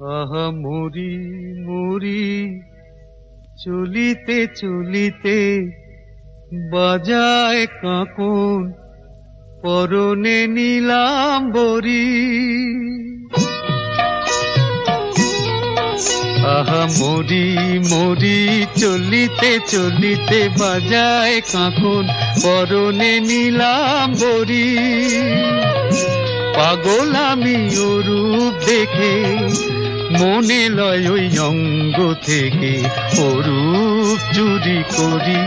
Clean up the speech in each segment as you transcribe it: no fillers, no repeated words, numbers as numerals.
আহা মরি মরি চলিতে চলিতে বাজায় কাঁকন পরনে নীলাম্বরী। আহা মরি মরি চলিতে চলিতে বাজায় কাঁকন পরনে নীলাম্বরী। পাগল আমি ও রূপ দেখে মনে লয় ওই অঙ্গ থেকে ও রূপ চুরি করি।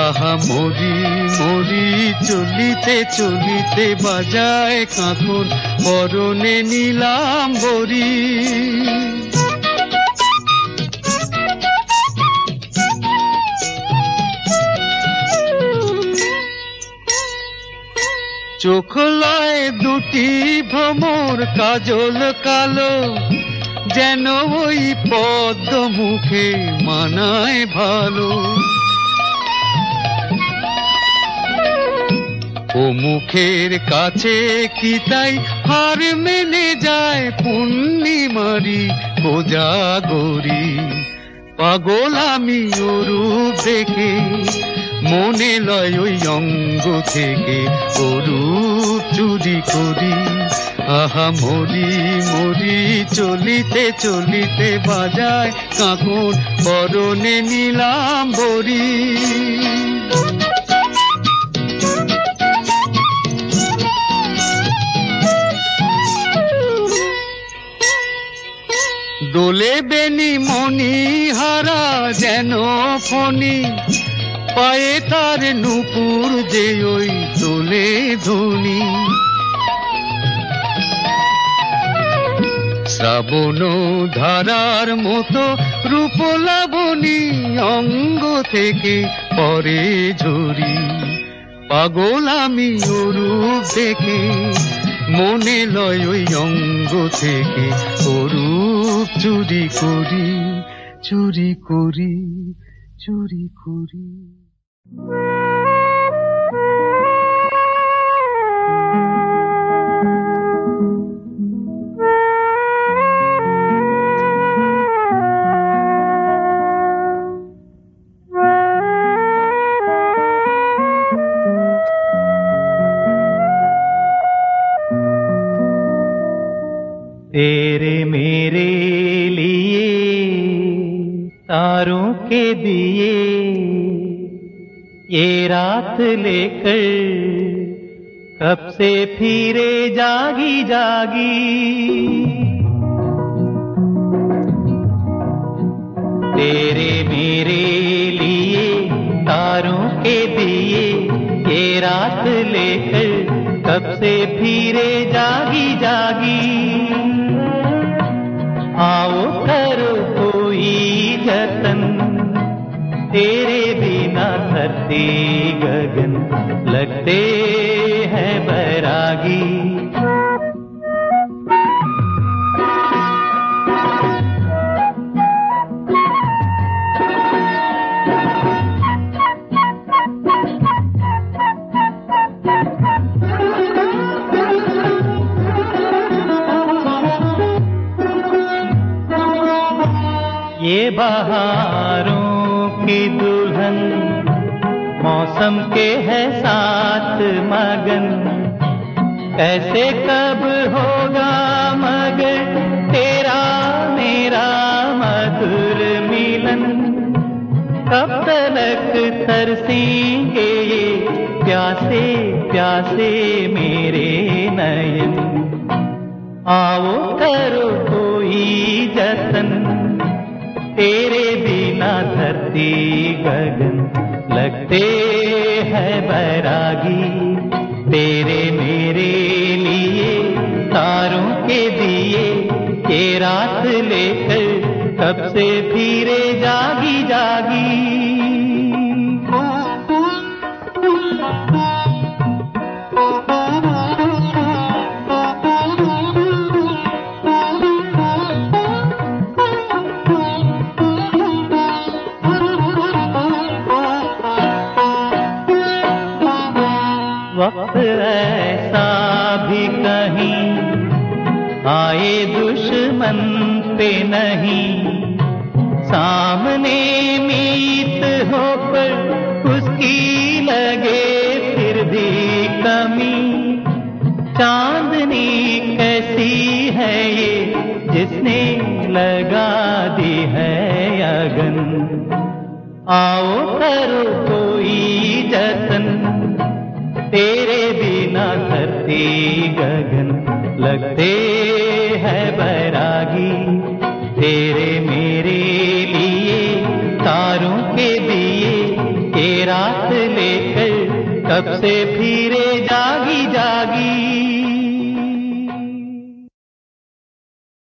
আহা মরি মরি চলিতে চলিতে বাজায় কাঁকন পরনে নীলাম্বরী। চোখ লয় দুটি ভ্রমর কাজল কালো, যেন ওই পদ্ম মুখে মানায় ভালো। ও মুখের কাছে কি তাই হার মেনে যায় পূর্ণিমারি কোজাগরী। পাগল আমি ও রূপ দেখে মনে লয় ওই অঙ্গ থেকে ও রূপ চুরি করি। আহা মরি মরি চলিতে চলিতে বাজায় কাঁকন পরনে নীলাম্বরী। দোলে বেনি মনি হারা যেন ফণি, পায়ে তার নূপুর যে ওই তোলে ধ্বনি। শ্রাবণ ধারার মতো রূপ লাবণী অঙ্গ থেকে পরে ঝরি। পাগল আমি ও রূপ দেখে মনে লয় ওই অঙ্গ থেকে ও রূপ চুরি করি চুরি করি চুরি করি। तेरे मेरे लिए तारों के दिए ये रात लेकर कब से फिरे जागी जागी। तेरे मेरे लिए तारों के दिए ये रात लेकर कब से फिरे जागी जागी। आओ करो कोई जतन तेरे बिना धरती गगन लगते हैं बैरागी। ये बहारों की दुल्हन मौसम के है साथ मगन, कैसे कब होगा मगर तेरा मेरा मधुर मिलन। कब तक तरसेंगे ये प्यासे प्यासे मेरे नयन। आओ करो कोई जतन तेरे बिना धरती गगन लगते हैं बैरागी। तेरे मेरे लिए तारों के दिए ये रात लेकर कब से फिरे जागी जागी। वक्त ऐसा भी कहीं आए दुश्मन पे नहीं, सामने मीत हो पर उसकी लगे फिर भी कमी। चांदनी कैसी है ये जिसने लगा दी है अगन। आओ करो कोई जतन, तेरे बिना धरती गगन लगते है बैरागी। तेरे मेरे लिए तारों के दिए, ये रात लेकर कब से फिरे